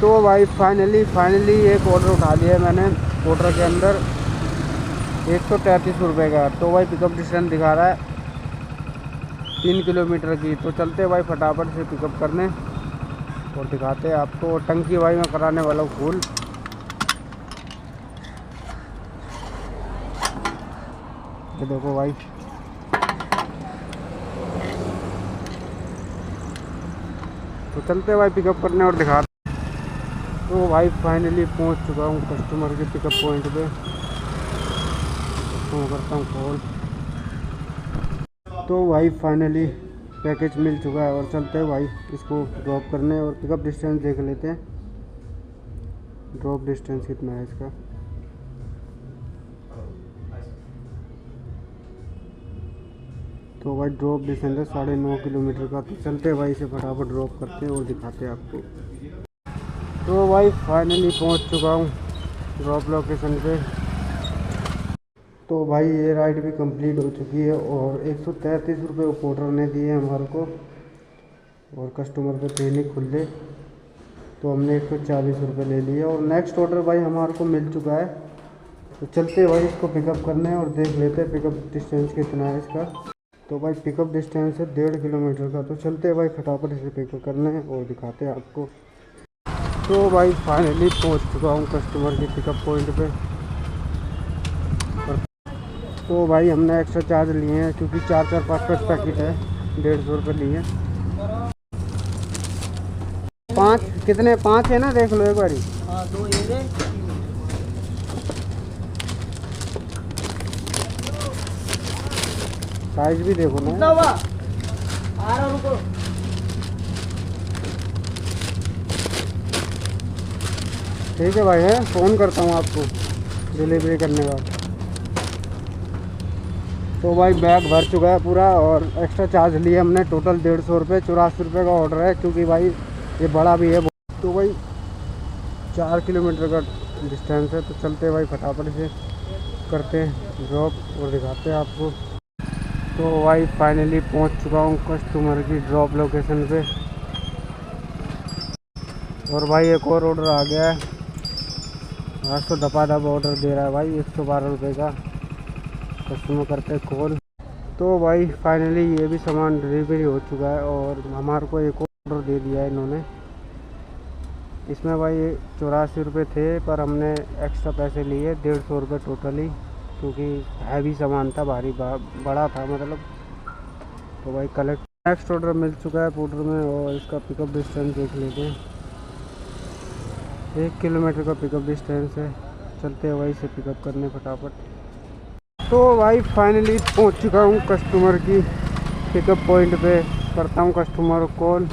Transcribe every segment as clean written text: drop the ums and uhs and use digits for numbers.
तो भाई फाइनली एक ऑर्डर उठा लिया है मैंने। ऑर्डर के अंदर 133 रुपये का। तो भाई पिकअप डिस्टेंस दिखा रहा है 3 किलोमीटर की। तो चलते भाई फटाफट से पिकअप करने और दिखाते हैं आपको। टंकी भाई मैं कराने वाला हूँ फुल। ये देखो भाई, तो चलते भाई पिकअप करने और दिखाते। तो भाई फाइनली पहुंच चुका हूँ कस्टमर के पिकअप पॉइंट पे। तो करता हूँ कॉल। तो भाई फाइनली पैकेज मिल चुका है और चलते हैं भाई इसको ड्रॉप करने और पिकअप डिस्टेंस देख लेते हैं। ड्रॉप डिस्टेंस कितना है इसका। तो भाई ड्रॉप डिस्टेंस है 9.5 किलोमीटर का। तो चलते हैं भाई इसे फटाफट ड्रॉप करते हैं और दिखाते हैं आपको। तो भाई फाइनली पहुंच चुका हूं ड्रॉप लोकेशन पे। तो भाई ये राइड भी कंप्लीट हो चुकी है और 133 रुपये ऑर्डर ने दिए हमारे को और कस्टमर पे थे नहीं खुले। तो हमने 140 रुपये ले लिए और नेक्स्ट ऑर्डर भाई हमारे को मिल चुका है। तो चलते भाई इसको पिकअप करने और देख लेते हैं पिकअप डिस्टेंस कितना है इसका। तो भाई पिकअप डिस्टेंस है 1.5 किलोमीटर का। तो चलते हैं भाई फटाफट इसे पिकअप करने और दिखाते हैं आपको। तो भाई फाइनली पहुंच चुका हूं कस्टमर के पिकअप पॉइंट पे। तो भाई हमने एक्स्ट्रा चार्ज लिए हैं क्योंकि 4-5 पैकेट है, 150 रुपये लिए। 5 कितने 5 है ना, देख लो एक बारी। हाँ 2 ये दे। साइज भी देखो ना। कितना हुआ? आ रहा रुको। ठीक है भाई, है फ़ोन करता हूँ आपको डिलीवरी करने का। तो भाई बैग भर चुका है पूरा और एक्स्ट्रा चार्ज लिए हमने टोटल 150 रुपये। 84 रुपये का ऑर्डर है क्योंकि भाई ये बड़ा भी है। तो भाई 4 किलोमीटर का डिस्टेंस है। तो चलते भाई फटाफट से करते हैं ड्रॉप और दिखाते हैं आपको। तो भाई फाइनली पहुंच चुका हूं कस्टमर की ड्रॉप लोकेशन पे और भाई एक और ऑर्डर आ गया है। आज तो दपादप ऑर्डर दे रहा है भाई 112 रुपये का। कस्टमर करते हैं कॉल। तो भाई फाइनली ये भी सामान डिलीवरी हो चुका है और हमारे को एक और ऑर्डर दे दिया है इन्होंने। इसमें भाई 84 रुपये थे पर हमने एक्स्ट्रा पैसे लिए 150 रुपये टोटली, क्योंकि हैवी सामान था, भारी बड़ा था मतलब। तो भाई कलेक्ट नेक्स्ट ऑर्डर मिल चुका है पाउडर में और इसका पिकअप डिस्टेंस देख लेते हैं। 1 किलोमीटर का पिकअप डिस्टेंस है। चलते हैं भाई इसे पिकअप करने फटाफट। तो भाई फाइनली पहुंच चुका हूं कस्टमर की पिकअप पॉइंट पे। करता हूं कस्टमर को कॉल।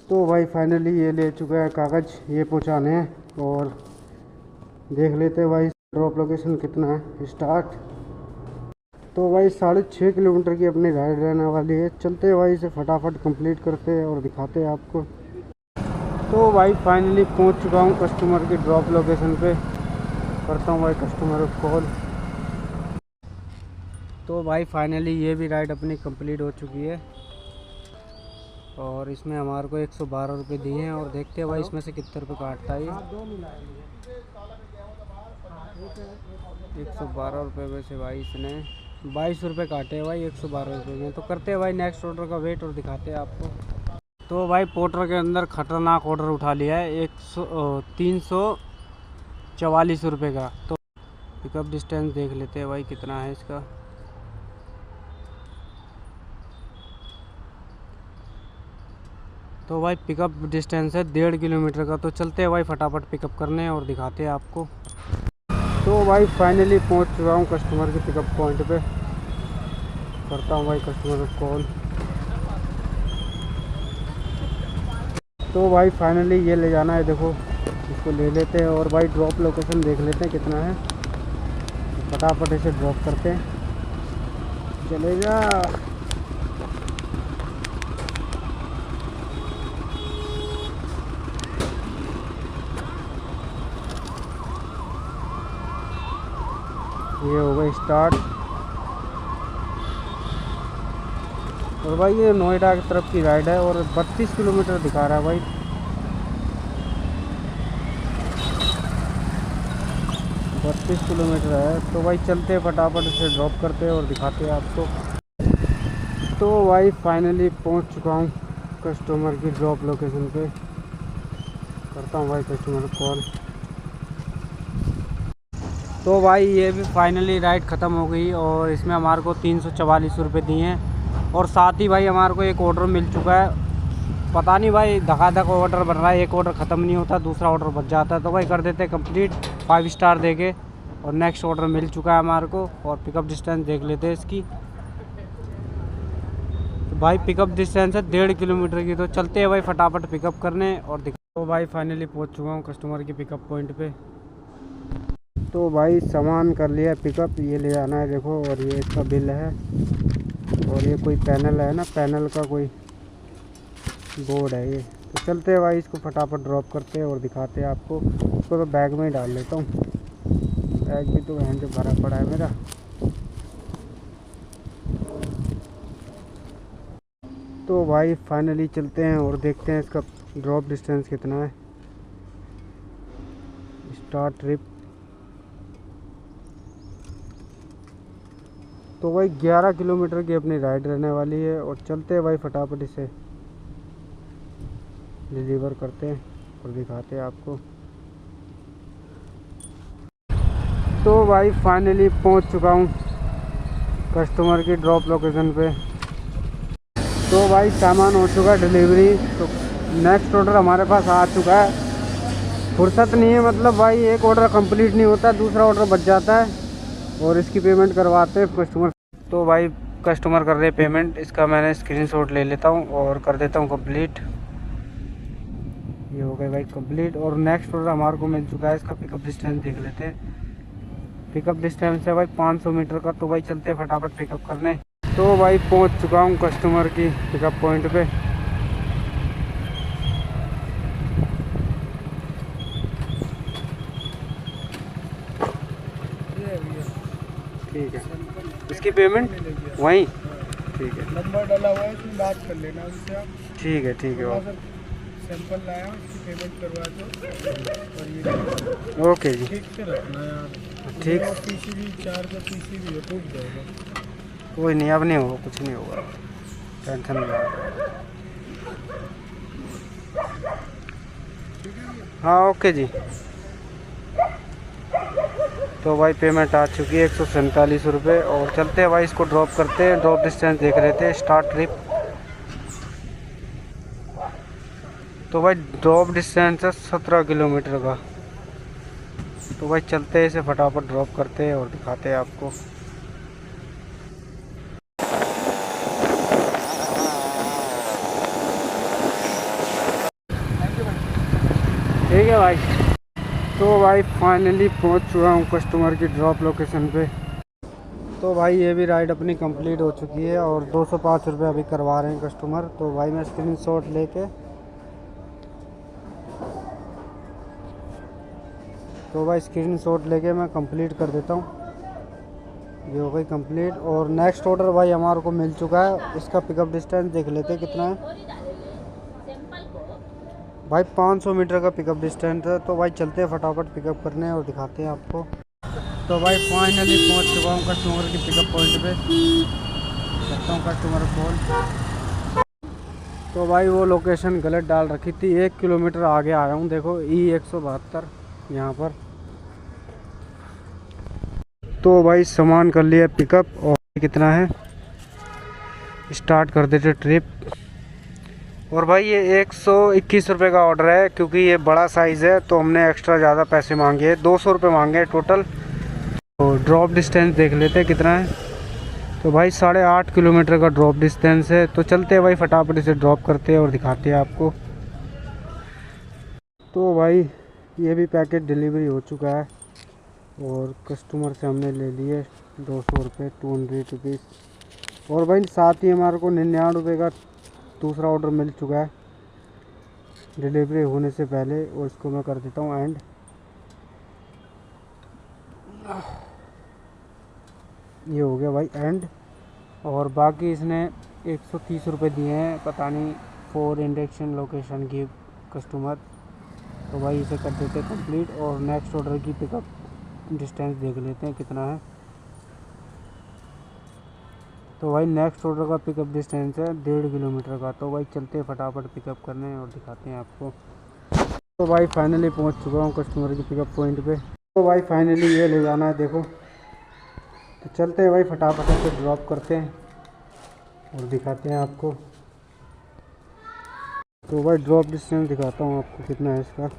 तो भाई फाइनली ये ले चुका है कागज़, ये पहुंचाने हैं और देख लेते हैं भाई ड्रॉप लोकेशन कितना है। स्टार्ट। तो भाई 6.5 किलोमीटर की अपनी राइड रहने वाली है। चलते हैं भाई इसे फटाफट कंप्लीट करते हैं और दिखाते हैं आपको। तो भाई फाइनली पहुंच चुका हूं कस्टमर की ड्रॉप लोकेशन पे। करता हूं भाई कस्टमर को कॉल। तो भाई फाइनली ये भी राइड अपनी कंप्लीट हो चुकी है और इसमें हमारे को 112 रुपये दिए हैं और देखते हैं भाई इसमें से कितने रुपये काटता है ये। 112 रुपये में से भाई इसने 22 रुपये काटे हैं भाई 112 रुपये में। तो करते हैं भाई नेक्स्ट ऑर्डर का वेट और दिखाते हैं आपको। तो भाई पोर्टर के अंदर खतरनाक ऑर्डर उठा लिया है 344 रुपये का। तो पिकअप डिस्टेंस देख लेते हैं भाई कितना है इसका। तो भाई पिकअप डिस्टेंस है 1.5 किलोमीटर का। तो चलते हैं भाई फटाफट पिकअप करने और दिखाते हैं आपको। तो भाई फाइनली पहुंच चुका हूं कस्टमर के पिकअप पॉइंट पे। करता हूं भाई कस्टमर को कॉल। तो भाई फाइनली ये ले जाना है, देखो इसको ले लेते हैं और भाई ड्रॉप लोकेशन देख लेते हैं कितना है। तो फटाफट इसे ड्रॉप करते हैं। चलेगा। ये हो गई स्टार्ट और भाई ये नोएडा की तरफ की राइड है और 32 किलोमीटर दिखा रहा है भाई। 32 किलोमीटर है। तो भाई चलते हैं फटाफट इसे ड्रॉप करते हैं और दिखाते हैं आपको। तो भाई फाइनली पहुंच चुका हूँ कस्टमर की ड्रॉप लोकेशन पे। करता हूँ भाई कस्टमर को कॉल। तो भाई ये भी फाइनली राइड ख़त्म हो गई और इसमें हमारे को 344 रुपये दिए हैं। और साथ ही भाई हमारे को एक ऑर्डर मिल चुका है। पता नहीं भाई धकाधक ऑर्डर बन रहा है, एक ऑर्डर ख़त्म नहीं होता, दूसरा ऑर्डर बच जाता है। तो भाई कर देते कंप्लीट 5 स्टार देके। और नेक्स्ट ऑर्डर मिल चुका है हमारे को। और पिकअप डिस्टेंस देख लेते हैं इसकी। तो भाई पिकअप डिस्टेंस है 1.5 किलोमीटर की। तो चलते हैं भाई फटाफट पिकअप करने और तो भाई फाइनली पहुंच चुका हूं कस्टमर की पिकअप पॉइंट पे। तो भाई सामान कर लिया पिकअप, ये ले आना है देखो। और ये इसका बिल है और ये कोई पैनल है ना, पैनल का कोई बोर्ड है ये। तो चलते हैं भाई इसको फटाफट ड्रॉप करते हैं और दिखाते हैं आपको। इसको तो बैग में ही डाल लेता हूँ, बैग भी तो हैंड भरा पड़ा है मेरा। तो भाई फाइनली चलते हैं और देखते हैं इसका ड्रॉप डिस्टेंस कितना है। Start trip. तो भाई 11 किलोमीटर की अपनी राइड रहने वाली है। और चलते हैं भाई फटाफट इसे डिलीवर करते हैं और दिखाते हैं आपको। तो भाई फाइनली पहुंच चुका हूं कस्टमर की ड्रॉप लोकेशन पे। तो भाई सामान हो चुका है डिलीवरी। तो नेक्स्ट ऑर्डर हमारे पास आ चुका है। फुर्सत नहीं है, मतलब भाई एक ऑर्डर कंप्लीट नहीं होता, दूसरा ऑर्डर बच जाता है। और इसकी पेमेंट करवाते हैं कस्टमर। तो भाई कस्टमर कर रहे पेमेंट, इसका मैंने स्क्रीनशॉट ले लेता हूँ और कर देता हूँ कंप्लीट। ये हो गया भाई कंप्लीट। और नेक्स्ट ऑर्डर हमारे को मिल चुका है। इसका पिकअप डिस्टेंस देख लेते हैं। पिकअप डिस्टेंस है भाई 500 मीटर का। तो भाई चलते हैं फटाफट पिकअप करने। तो भाई पहुंच चुका हूं कस्टमर की पिकअप पॉइंट पे। ठीक है, इसकी पेमेंट वहीं। ठीक है, नंबर डाला हुआ है, उसमें बात कर लेना उनसे आप। ठीक है ठीक है। सैंपल लाया हूँ, उसकी पेमेंट करवा दो। और ये ओके जी, ठीक से रखना यार। ठीक। पीसी भी चार्ज का पीसी भी है, टूट जाएगा। कोई नहीं, अब नहीं होगा, कुछ नहीं होगा, टेंशन नहीं है। हाँ ओके जी। तो भाई पेमेंट आ चुकी है 147 रुपये। और चलते हैं भाई इसको ड्रॉप करते हैं। ड्रॉप डिस्टेंस देख रहे थे, स्टार्ट ट्रिप। तो भाई ड्रॉप डिस्टेंस है 17 किलोमीटर का। तो भाई चलते हैं इसे फटाफट ड्रॉप करते हैं और दिखाते हैं आपको। ठीक है भाई। तो भाई फाइनली पहुंच चुका हूं कस्टमर की ड्रॉप लोकेशन पे। तो भाई ये भी राइड अपनी कंप्लीट हो चुकी है और 205 रुपये अभी करवा रहे हैं कस्टमर। तो भाई मैं स्क्रीनशॉट लेके मैं कंप्लीट कर देता हूँ। ये हो गई कंप्लीट। और नेक्स्ट ऑर्डर भाई हमारे को मिल चुका है। इसका पिकअप डिस्टेंस देख लेते हैं कितना है। भाई 500 मीटर का पिकअप डिस्टेंस है। तो भाई चलते हैं फटाफट पिकअप करने और दिखाते हैं आपको। तो भाई फाइनली पहुंच चुका हूँ कस्टमर की पिकअप पॉइंट पे। करता हूँ कस्टमर कॉल। तो भाई वो लोकेशन गलत डाल रखी थी, 1 किलोमीटर आगे आया हूँ। देखो E172 यहाँ पर। तो भाई सामान कर लिया पिकअप। और कितना है, स्टार्ट कर देते ट्रिप। और भाई ये 121 रुपये का ऑर्डर है, क्योंकि ये बड़ा साइज़ है तो हमने एक्स्ट्रा ज़्यादा पैसे मांगे हैं, 200 रुपये मांगे हैं टोटल। तो ड्रॉप डिस्टेंस देख लेते हैं कितना है। तो भाई 8.5 किलोमीटर का ड्रॉप डिस्टेंस है। तो चलते हैं भाई फटाफट इसे ड्रॉप करते हैं और दिखाते हैं आपको। तो भाई ये भी पैकेट डिलीवरी हो चुका है और कस्टमर से हमने ले लिए 200 रुपये, 200 रुपीज़। और भाई साथ ही हमारे को 99 रुपये का दूसरा ऑर्डर मिल चुका है डिलीवरी होने से पहले। और इसको मैं कर देता हूँ एंड। ये हो गया भाई एंड। और बाकी इसने 130 रुपये दिए हैं, पता नहीं 4 इंडक्शन लोकेशन की कस्टमर। तो भाई इसे कर देते हैं कंप्लीट और नेक्स्ट ऑर्डर की पिकअप डिस्टेंस देख लेते हैं कितना है। तो भाई नेक्स्ट ऑर्डर का पिकअप डिस्टेंस है 1.5 किलोमीटर का। तो भाई चलते हैं फटाफट पिकअप करने और दिखाते हैं आपको। तो भाई फाइनली पहुंच चुका हूं कस्टमर की पिकअप पॉइंट पे। तो भाई फाइनली ये ले जाना है, देखो। तो चलते हैं भाई फटाफट से ड्रॉप करते हैं और दिखाते हैं आपको। तो भाई ड्रॉप डिस्टेंस दिखाता हूँ आपको कितना है इसका।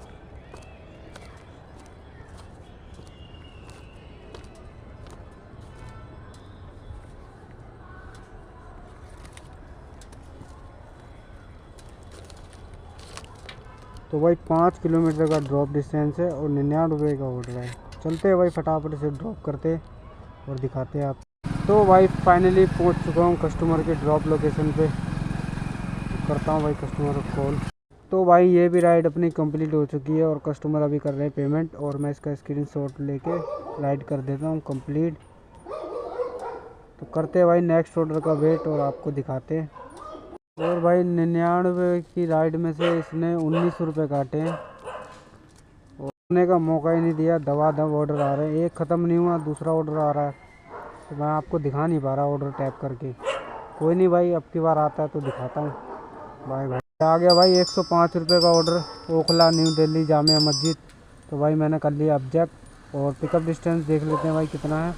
तो भाई 5 किलोमीटर का ड्रॉप डिस्टेंस है और 99 रुपये का ऑर्डर है। चलते हैं भाई फटाफट से ड्रॉप करते और दिखाते हैं आप। तो भाई फाइनली पहुंच चुका हूं कस्टमर के ड्रॉप लोकेशन पे। करता हूं भाई कस्टमर को कॉल। तो भाई ये भी राइड अपनी कंप्लीट हो चुकी है और कस्टमर अभी कर रहे हैं पेमेंट और मैं इसका स्क्रीनशॉट लेके राइड कर देता हूँ कंप्लीट। तो करते हैं भाई नेक्स्ट ऑर्डर का वेट और आपको दिखाते हैं। और भाई 99 की राइड में से इसने 19 रुपये काटे हैं और करने का मौका ही नहीं दिया। दवा दव ऑर्डर आ रहे हैं, एक ख़त्म नहीं हुआ दूसरा ऑर्डर आ रहा है। तो मैं आपको दिखा नहीं पा रहा ऑर्डर टैप करके। कोई नहीं भाई, अब की बार आता है तो दिखाता हूँ। भाई आ गया भाई 105 रुपये का ऑर्डर, ओखला न्यू दिल्ली जामिया मस्जिद। तो भाई मैंने कर लिया ऑब्जेक्ट और पिकअप डिस्टेंस देख लेते हैं भाई कितना है।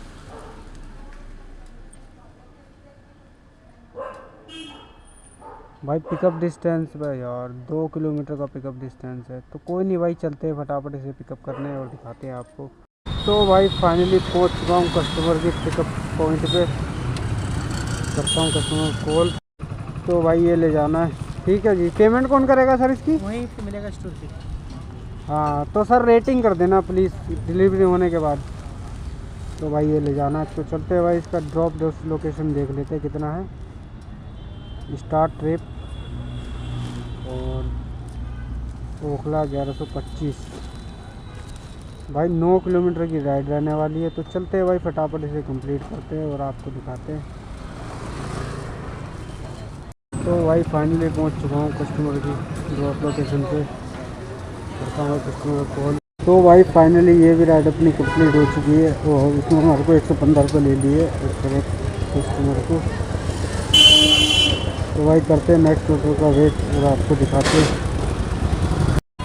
भाई पिकअप डिस्टेंस भाई यार 2 किलोमीटर का पिकअप डिस्टेंस है। तो कोई नहीं भाई, चलते हैं फटाफट इसे पिकअप करने और दिखाते हैं आपको। तो भाई फाइनली पहुंच चुका हूँ कस्टमर के पिकअप पॉइंट पे। करता हूँ कस्टमर कॉल। तो भाई ये ले जाना है, ठीक है जी। पेमेंट कौन करेगा सर इसकी? वहीं पे मिलेगा स्टोर पे। हाँ तो सर रेटिंग कर देना प्लीज़ डिलीवरी होने के बाद। तो भाई ये ले जाना है। तो चलते हैं भाई इसका ड्रॉप लोकेशन देख लेते हैं कितना है। स्टार्ट ट्रिप और ओखला 1125। भाई 9 किलोमीटर की राइड रहने वाली है। तो चलते हैं भाई फटाफट इसे कंप्लीट करते हैं और आपको दिखाते हैं। तो भाई फाइनली पहुंच चुका हूँ कस्टमर की ड्रॉप लोकेशन पे। करता हूँ कस्टमर कॉल। तो भाई फाइनली ये भी राइड अपनी कंप्लीट हो चुकी है और उसमें हमारे को 115 रुपये ले लिए कस्टमर को। तो भाई करते हैं नेक्स्ट ऑर्डर का वेट और आपको दिखाते हैं।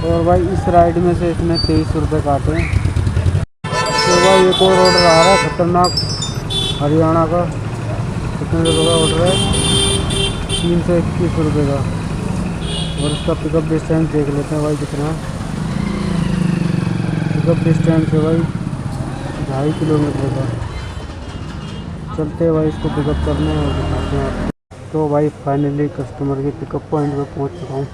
और भाई इस राइड में से इसने 23 रुपये काटे हैं। तो भाई एक और ऑर्डर आ रहा है खतरनाक हरियाणा का। कितने रुपये का ऑर्डर है? 321 रुपये का। और इसका पिकअप डिस्टेंस देख लेते हैं भाई कितना है। पिकअप डिस्टेंस है भाई 2.5 किलोमीटर का। चलते हैं भाई इसको पिकअप करने और दिखाते हैं आपको। तो भाई फाइनली कस्टमर के पिकअप पॉइंट पे पहुंच चुका हूँ।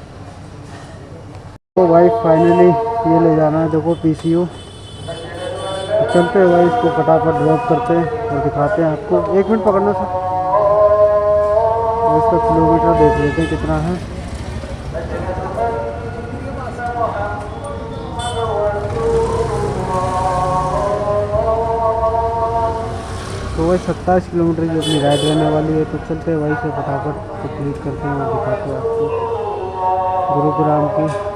तो भाई फाइनली ये ले जाना है, देखो PCU। तो चलते हैं भाई इसको फटाफट ड्रॉप करते हैं और दिखाते हैं आपको। 1 मिनट पकड़ना सर। तो इसका किलोमीटर देख लेते हैं कितना है। तो भाई 27 किलोमीटर की अपनी राइड रहने वाली है। तो चलते हैं भाई से फटाफट कंप्लीट करते हैं और दिखाते हैं आपको गुरुग्राम की।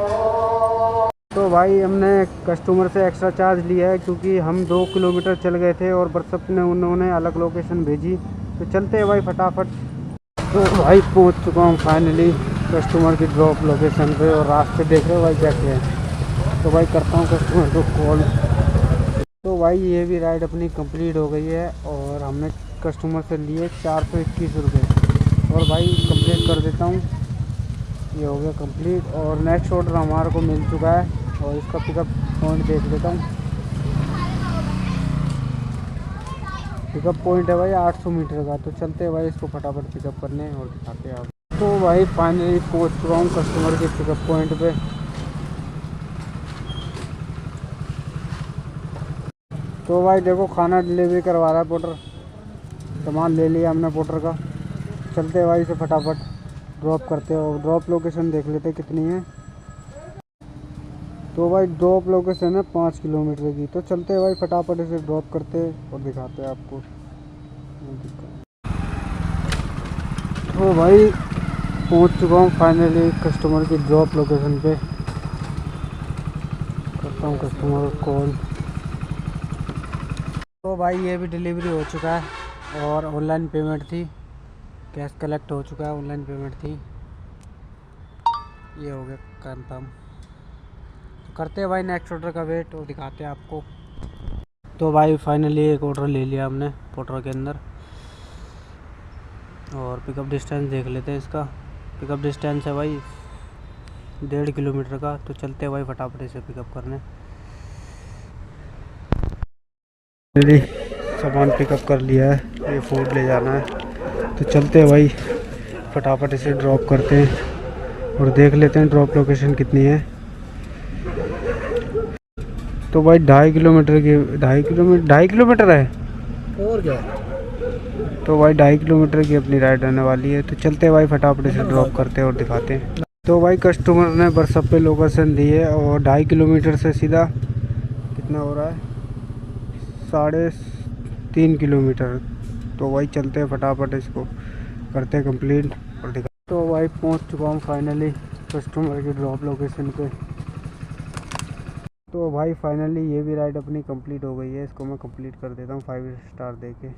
तो भाई हमने कस्टमर से एक्स्ट्रा चार्ज लिया है क्योंकि हम 2 किलोमीटर चल गए थे और व्हाट्सएप ने उन्होंने अलग लोकेशन भेजी। तो चलते हैं भाई फटाफट। तो भाई पहुंच चुका हूँ फाइनली कस्टमर की ड्रॉप लोकेशन पे और रास्ते देख रहे हो भाई क्या क्या है। तो भाई करता हूँ कस्टमर को कॉल। तो भाई ये भी राइड अपनी कंप्लीट हो गई है और हमने कस्टमर से लिए 421 रुपये। और भाई कंप्लीट कर देता हूँ, ये हो गया कंप्लीट। और नेक्स्ट ऑर्डर हमारे को मिल चुका है और इसका पिकअप पॉइंट देख लेता हूँ। पिकअप पॉइंट है भाई 800 मीटर का। तो चलते हैं भाई इसको फटाफट पिकअप करने और दिखाते हैं आप। तो भाई फाइनली पहुँच चुका हूँ कस्टमर के पिकअप पॉइंट पे। तो भाई देखो खाना डिलीवरी करवा रहा है पोर्टर। सामान ले लिया हमने पोर्टर का। चलते हैं भाई इसे फटाफट ड्रॉप करते हैं और ड्रॉप लोकेशन देख लेते हैं कितनी है। तो भाई ड्रॉप लोकेशन है 5 किलोमीटर की। तो चलते हैं भाई फटाफट इसे ड्रॉप करते हैं और दिखाते हैं आपको। तो भाई पहुंच चुका हूँ फाइनली कस्टमर की ड्रॉप लोकेशन पे। करता हूँ कस्टमर को कॉल। तो भाई ये भी डिलीवरी हो चुका है और ऑनलाइन पेमेंट थी, कैश कलेक्ट हो चुका है, ऑनलाइन पेमेंट थी, ये हो गया कंफर्म। तो करते हैं भाई नेक्स्ट ऑर्डर का वेट और दिखाते हैं आपको। तो भाई फाइनली एक ऑर्डर ले लिया हमने पोर्टर के अंदर और पिकअप डिस्टेंस देख लेते हैं इसका। पिकअप डिस्टेंस है भाई 1.5 किलोमीटर का। तो चलते हैं भाई फटाफट इसे पिकअप करने। सामान पिकअप कर लिया है, ये फूड ले जाना है। तो चलते हैं भाई फटाफट इसे ड्रॉप करते हैं और देख लेते हैं ड्रॉप लोकेशन कितनी है। तो भाई 2.5 किलोमीटर की 2.5 किलोमीटर है और क्या। तो भाई 2.5 किलोमीटर की अपनी राइड रहने वाली है। तो चलते हैं भाई फटाफट इसे ड्रॉप करते हैं और दिखाते हैं। तो भाई कस्टमर ने व्हाट्सएप पे लोकेशन दी है और 2.5 किलोमीटर से सीधा कितना हो रहा है 3.5 किलोमीटर। तो भाई चलते हैं फटाफट इसको करते हैं कंप्लीट और दिखा। तो भाई पहुंच चुका हूँ फाइनली कस्टमर की ड्रॉप लोकेशन पे। तो भाई फाइनली ये भी राइड अपनी कंप्लीट हो गई है। इसको मैं कंप्लीट कर देता हूँ 5 स्टार देके।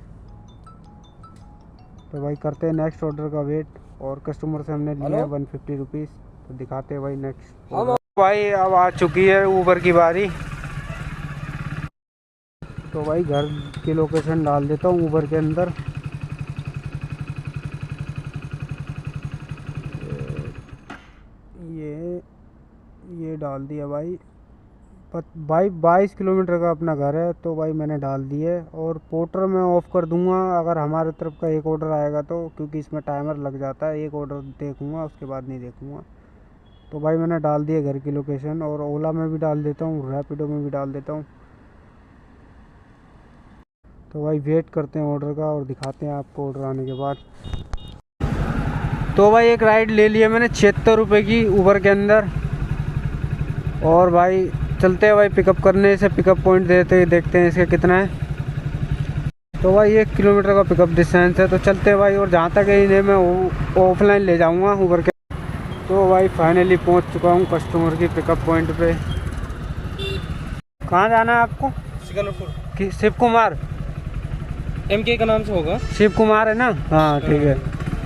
तो भाई करते हैं नेक्स्ट ऑर्डर का वेट और कस्टमर से हमने लिया है 150 रुपीज़। तो दिखाते हैं भाई नेक्स्ट। भाई अब आ चुकी है ऊबर की बारी। तो भाई घर की लोकेशन डाल देता हूँ ऊबर के अंदर। ये डाल दिया भाई। भाई 22 किलोमीटर का अपना घर है। तो भाई मैंने डाल दिए और पोर्टर मैं ऑफ़ कर दूंगा अगर हमारे तरफ का एक ऑर्डर आएगा तो, क्योंकि इसमें टाइमर लग जाता है। एक ऑर्डर देखूंगा उसके बाद नहीं देखूंगा। तो भाई मैंने डाल दिया घर की लोकेशन और ओला में भी डाल देता हूँ, रैपिडो में भी डाल देता हूँ। तो भाई वेट करते हैं ऑर्डर का और दिखाते हैं आपको ऑर्डर आने के बाद। तो भाई एक राइड ले लिया मैंने 76 रुपये की ऊबर के अंदर और भाई चलते हैं भाई पिकअप करने से। पिकअप पॉइंट देखते हैं इसका कितना है। तो भाई 1 किलोमीटर का पिकअप डिस्टेंस है। तो चलते हैं भाई और जहाँ तक इन्हें मैं ऑफलाइन ले जाऊँगा ऊबर के। तो भाई फाइनली पहुँच चुका हूँ कस्टमर की पिकअप पॉइंट पे। कहाँ जाना है आपको? सिकंदरपुर। शिव कुमार MK का नाम से होगा। शिव कुमार है ना? हाँ ठीक है।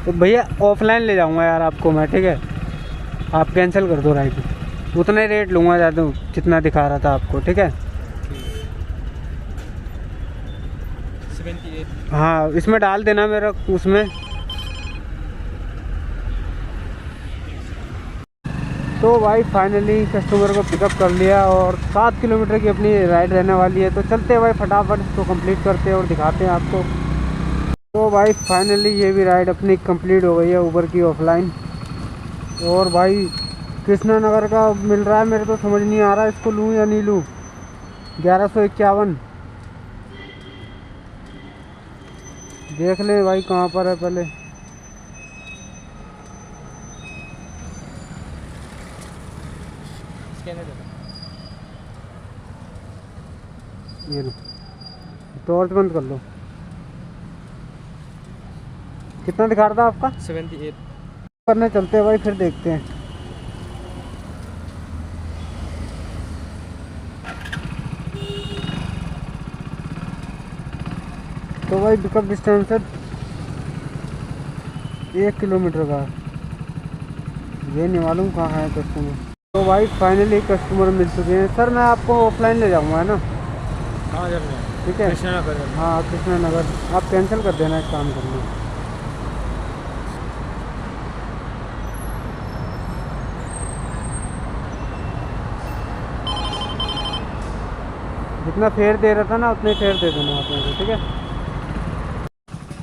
तो भैया ऑफलाइन ले जाऊँगा यार आपको मैं, ठीक है? आप कैंसिल कर दो राइड। उतना ही रेट लूँगा ज़्यादा जितना दिखा रहा था आपको, ठीक है? 78। हाँ इसमें डाल देना मेरा उसमें। तो भाई फाइनली कस्टमर को पिकअप कर लिया और 7 किलोमीटर की अपनी राइड रहने वाली है। तो चलते हैं भाई फटाफट इसको कंप्लीट करते हैं और दिखाते हैं आपको। तो भाई फाइनली ये भी राइड अपनी कंप्लीट हो गई है ऊबर की ऑफलाइन। और भाई कृष्णा नगर का मिल रहा है, मेरे तो समझ नहीं आ रहा इसको लूँ या नहीं लूँ। 1151 देख ले भाई कहाँ पर है पहले। ये लो टॉर्च बंद कर लो। कितना दिखा रहा था आपका? 78। करने चलते हैं भाई फिर देखते हैं। तो भाई पिकअप डिस्टेंस है 1 किलोमीटर का। ये नहीं मालूम कहाँ है कस्टमर। तो भाई फाइनली कस्टमर मिल चुके हैं। सर मैं आपको ऑफलाइन ले जाऊँगा है ना? कहाँ जाना है? ठीक है कृष्णा नगर। हाँ कृष्णा नगर। आप कैंसिल कर देना एक काम करना। जितना फेयर दे रहा था ना उतने फेयर दे देना आप मुझे, ठीक है?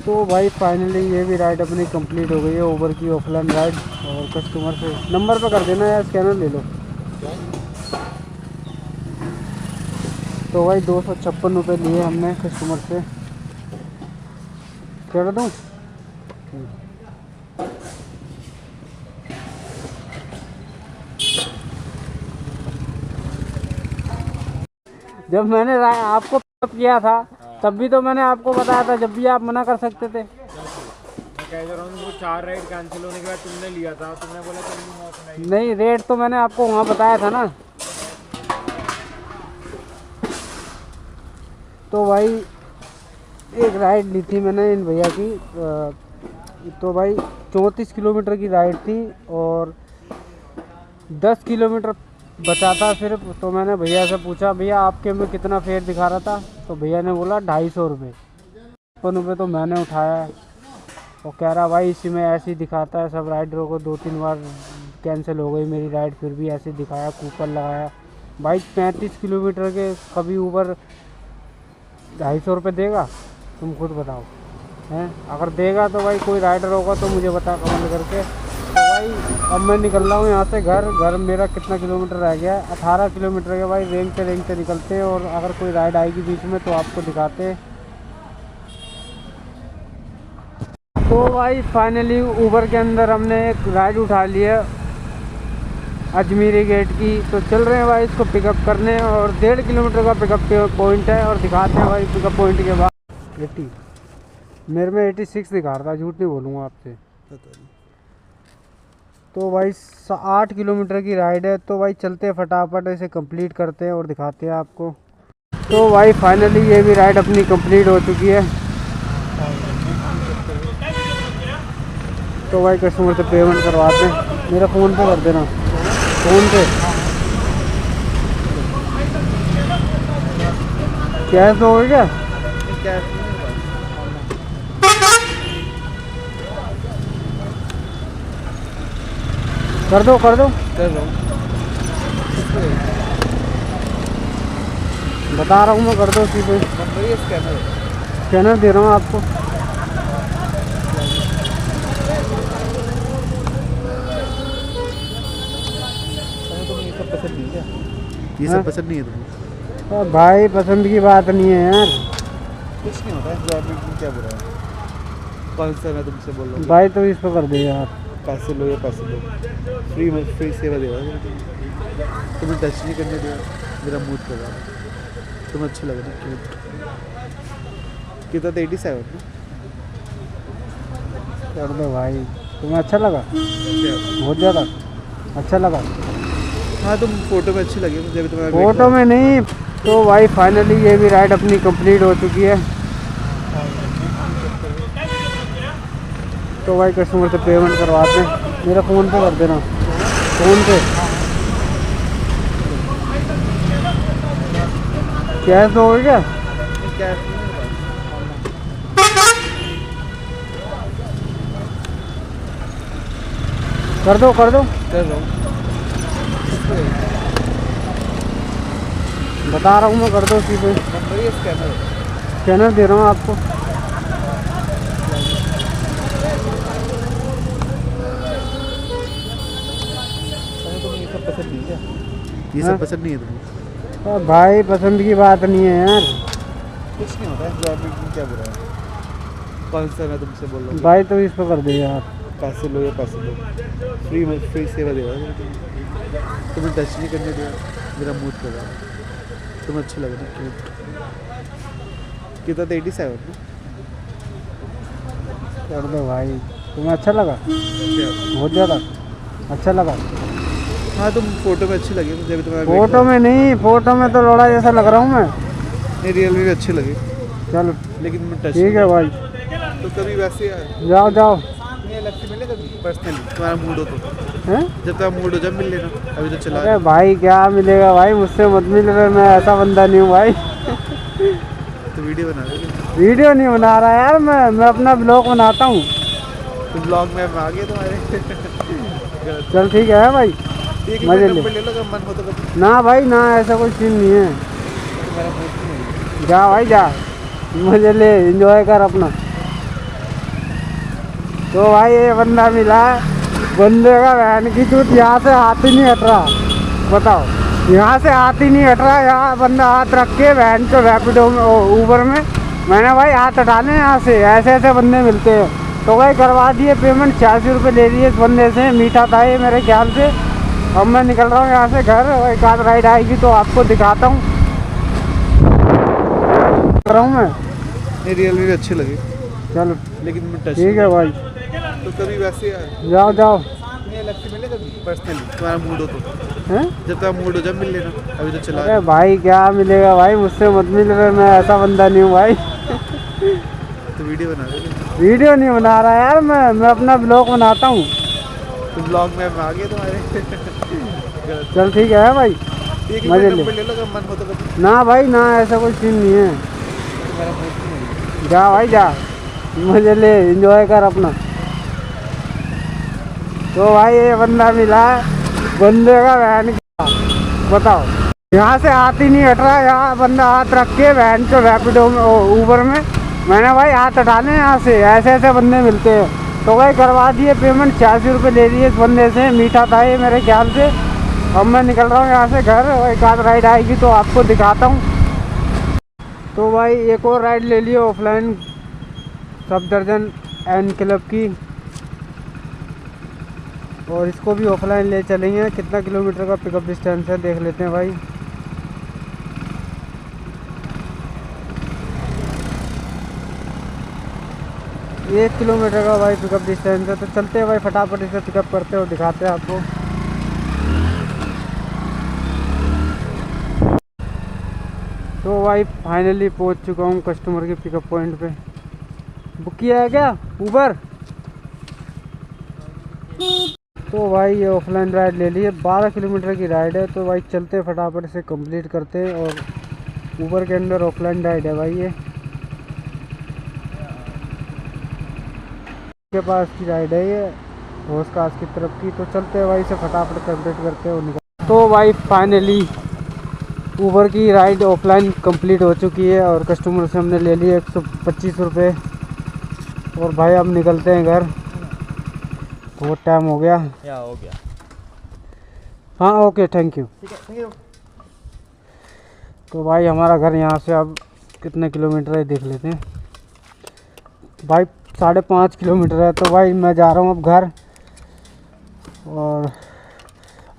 तो भाई फाइनली ये भी राइड अपनी कंप्लीट हो गई है ऊबर की ऑफलाइन राइड। और कस्टमर से नंबर पे कर देना या स्कैनर ले लो। तो भाई 256 रुपये लिए हमने कस्टमर से। कर दूँ? जब मैंने आपको पिकअप किया था तब भी तो मैंने आपको बताया था, जब भी आप मना कर सकते थे। कह रहा हूँ वो 4 राइड कैंसिल होने के बाद तुमने लिया था, तुमने बोला चल लूँगा अपना ही। नहीं, रेट तो मैंने आपको वहाँ बताया था ना। तो भाई एक राइड ली थी मैंने इन भैया की, तो भाई 34 किलोमीटर की राइड थी और 10 किलोमीटर बचा था सिर्फ। तो मैंने भैया से पूछा, भैया आपके में कितना फेयर दिखा रहा था? तो भैया ने बोला 250 रुपये। 55 रुपये तो मैंने उठाया और कह रहा भाई इसी में ऐसे ही दिखाता है, सब राइडरों को 2-3 बार कैंसिल हो गई मेरी राइड, फिर भी ऐसे दिखाया, कूपन लगाया। भाई 35 किलोमीटर के कभी ऊपर 250 रुपये देगा? तुम खुद बताओ हैं। अगर देगा तो भाई कोई राइडर होगा तो मुझे बता कमेंट करके। तो भाई अब मैं निकल रहा हूँ यहाँ से घर मेरा कितना किलोमीटर रह गया है? 18 किलोमीटर के। भाई रेंगते निकलते हैं और अगर कोई राइड आएगी बीच में तो आपको दिखाते हैं। तो भाई फाइनली ऊबर के अंदर हमने एक राइड उठा ली है अजमेरी गेट की। तो चल रहे हैं भाई इसको पिकअप करने और 1.5 किलोमीटर का पिकअप पॉइंट है और दिखाते हैं भाई पिकअप पॉइंट के बाद। 80 मेरे में 86 दिखा रहा था, झूठ नहीं बोलूँगा आपसे। तो भाई 8 किलोमीटर की राइड है। तो भाई चलते हैं फटाफट इसे कंप्लीट करते हैं और दिखाते हैं आपको। तो भाई फाइनली ये भी राइड अपनी कंप्लीट हो चुकी है। तो भाई कस्टमर से पेमेंट करवाते हैं, मेरा फ़ोन पे कर देना, फ़ोन पे कैश दोगे क्या? कर दो बता रहा हूँ मैं, कर दो सीधे। स्कैनर दे रहा हूँ आपको। ये सब पसंद नहीं है तुम्हें? तो भाई पसंद की बात नहीं है यार, कुछ नहीं होता है, एंजॉयमेंट में क्या बुरा है? कौन सा मैं तुमसे बोल रहा हूँ? भाई तो इस पर कर दे यार। पैसे लो या पैसे दो, फ्री सेवा देगा तुम्हें, टच नहीं करने दिया, मेरा मूड कर रहा है, तुम्हें अच्छा लग रहा है। कितना था? 87 ना? कर दो भाई, तुम्हें अच्छा लगा? क्या? बहुत ज़्यादा अच्छा लगा। हाँ तुम फोटो में अच्छी लगी मुझे, अभी तुम्हारा फोटो में नहीं। तो भाई फाइनली ये भी राइड अपनी कंप्लीट हो चुकी है। तो भाई कस्टमर से पेमेंट करवाते हैं, मेरा फ़ोन पे कर देना, फ़ोन पे कैश दोगे क्या? कर दो कर रहा हूँ। बता रहा हूँ मैं, कर दो सीधे। स्कैनर दे रहा हूँ आपको। ये सब पसंद नहीं है तुम्हें? तो भाई पसंद की बात नहीं है यार, कुछ नहीं होता है, एंजॉयमेंट में क्या बुरा है? कौन सा मैं तुमसे बोल रहा हूँ? भाई तो इस पर कर दे यार। पैसे लो या पैसे दो, फ्री सेवा देगा तुम्हें, टच नहीं करने दिया, मेरा मूड कर रहा है, तुम्हें अच्छा लग रहा है। कितना था? 87 ना? कर दो भाई, तुम्हें अच्छा लगा? क्या? बहुत ज़्यादा अच्छा लगा। हाँ तुम फोटो में अच्छी लगी मुझे, अभी तुम्हारा फोटो में नहीं, फोटो में तो लोड़ा जैसा लग रहा हूँ मैं। नहीं रियल में भी अच्छी लगी, चलो लेकिन मैं टच ठीक है भाई, तो कभी वैसे जाओ नहीं अलग से मिले कभी पर्सनली, तुम्हारा मूड हो तो हैं? जब तुम्हारा मूड हो जब मिल लेना, अभी तो चला। अरे भाई क्या मिलेगा भाई, मुझसे मत मिल रहे, मैं ऐसा बंदा नहीं हूँ भाई। तो वीडियो बना रहे? वीडियो नहीं बना रहा यार, मैं अपना ब्लॉग बनाता हूँ। तो ब्लॉग में आ गए तुम्हारे। चल ठीक है भाई, मजे ले। ले लो मन हो तो कभी। ना भाई ना, ऐसा कोई सीन नहीं है। तुम्हारा मूड नहीं है। जा भाई जा, मजे ले, एंजॉय कर अपना। तो भाई ये बंदा मिला, बंदे का बहन की चूत यहाँ से हाथ ही नहीं हट रहा। बताओ, यहाँ से हाथ ही नहीं हट रहा। यहाँ बंदा हाथ रख के बहन को रैपिडो में ऊबर में, मैंने भाई हाथ हटाने यहाँ से, ऐसे बंदे मिलते हैं। तो भाई करवा दिए पेमेंट, 86 रुपये ले लिए इस बंदे से। मीठा था ये मेरे ख्याल से। अब मैं निकल रहा हूँ यहाँ से घर, एक आध राइड आएगी तो आपको दिखाता हूँ। कर रहा हूँ मैं। नहीं रियल में भी अच्छी लगी, चलो लेकिन मैं टच ठीक है भाई। तो कभी वैसे यार जाओ जाओ। नहीं अलग से मिले कभी पर्सनली तुम्हारा मूड हो तो, हैं? जब तुम्हारा मूड हो जब मिल लेना, अभी तो चला अरे भाई क्या मिलेगा भाई, मुझसे मत मिल रहे, मैं ऐसा बंदा नहीं हूँ भाई। तो वीडियो बना रहे वीडियो नहीं बना रहा यार, मैं अपना ब्लॉग बनाता हूँ। तो ब्लॉग में हम आ गए तुम्हारे। चल ठीक है भाई, ठीक मजे है ले। नंबर ले लो अगर मन हो तो कभी। ना भाई ना, ऐसा कोई सीन नहीं है। तुम्हारा मूड नहीं है। जा भाई जा, मजे ले, एंजॉय कर अपना। तो भाई ये बंदा मिला है, बंदे का वैन बताओ, यहाँ से हाथ ही नहीं हट रहा। यहाँ बंदा हाथ रख के वैन पे रैपिडो में ऊबर में, मैंने भाई हाथ हटाने यहाँ से, ऐसे ऐसे बंदे मिलते हैं। तो भाई करवा दिए पेमेंट, 86 रुपये ले लिए इस बंदे से। मीठा था ये मेरे ख्याल से। अब मैं निकल रहा हूँ यहाँ से घर, एक आध राइड आएगी तो आपको दिखाता हूँ। तो भाई एक और राइड ले लिए ऑफलाइन, सफदरजंग एन क्लब की, और इसको भी ऑफलाइन ले चलेंगे। कितना किलोमीटर का पिकअप डिस्टेंस है देख लेते हैं भाई। एक किलोमीटर का भाई पिकअप डिस्टेंस है। तो चलते हैं भाई, फटाफट इसे पिकअप करते हैं और दिखाते हैं आपको। तो भाई फाइनली पहुंच चुका हूँ कस्टमर के पिकअप पॉइंट पे। बुक किया है क्या ऊबर? तो भाई ये ऑफलाइन राइड ले ली है, 12 किलोमीटर की राइड है। तो भाई चलते फटाफट से कंप्लीट करते हैं। और ऊबर के अंदर ऑफलाइन राइड है भाई, ये के पास की राइड है, ये होशकाश की तरफ की। तो चलते हैं भाई, इसे फटाफट कंप्लीट करते हैं और निकल। तो भाई फाइनली ऊबर की राइड ऑफलाइन कंप्लीट हो चुकी है और कस्टमर से हमने ले लिए 125 रुपये। और भाई अब निकलते हैं घर, बहुत टाइम हो गया। या हो गया। हाँ ओके, थैंक यू। ठीक है, थैंक यू। तो भाई हमारा घर यहाँ से अब कितने किलोमीटर है देख लेते हैं भाई। 5.5 किलोमीटर है। तो भाई मैं जा रहा हूँ अब घर। और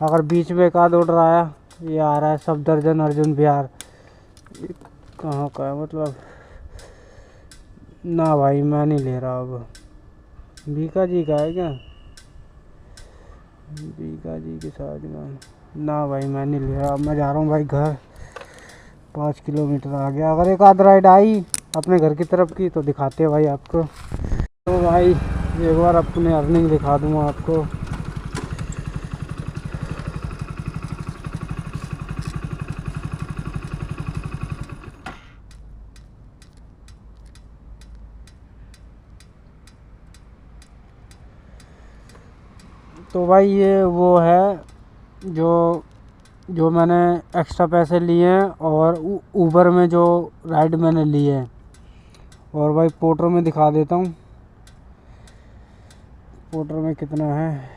अगर बीच में एक आध ऑर्डर आया, ये आ रहा है सफदरजंग अर्जुन विहार, कहाँ का है मतलब, ना भाई मैं नहीं ले रहा। अब बीका जी का है क्या? बीका जी के साथ में ना भाई मैं नहीं ले रहा। अब मैं जा रहा हूँ भाई घर, 5 किलोमीटर आ गया। अगर एक आध राइड आई अपने घर की तरफ की तो दिखाते हैं भाई आपको। तो भाई एक बार अपने अर्निंग दिखा दूँगा आपको। तो भाई ये वो है जो मैंने एक्स्ट्रा पैसे लिए हैं और ऊबर में जो राइड मैंने ली है। और भाई पोर्टर में दिखा देता हूँ, पोर्टर में कितना है।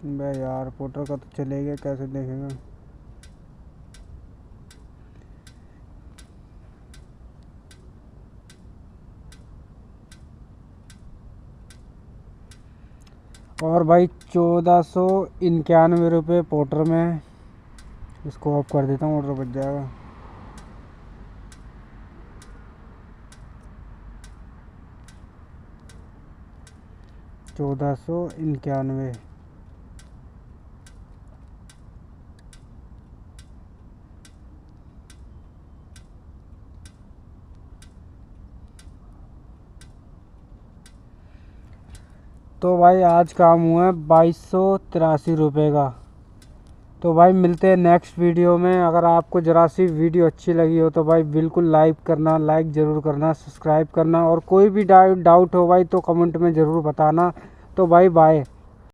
बे यार पोर्टर का तो चलेगा, कैसे देखेगा। और भाई 1491 रुपये पोर्टर में है। इसको ऑफ कर देता हूँ, ऑर्डर बच जाएगा। $1491। तो भाई आज काम हुआ है 2283 रुपये का। तो भाई मिलते हैं नेक्स्ट वीडियो में। अगर आपको ज़रा सी वीडियो अच्छी लगी हो तो भाई बिल्कुल लाइक ज़रूर करना, सब्सक्राइब करना। और कोई भी डाउट हो भाई तो कमेंट में ज़रूर बताना। तो भाई बाय।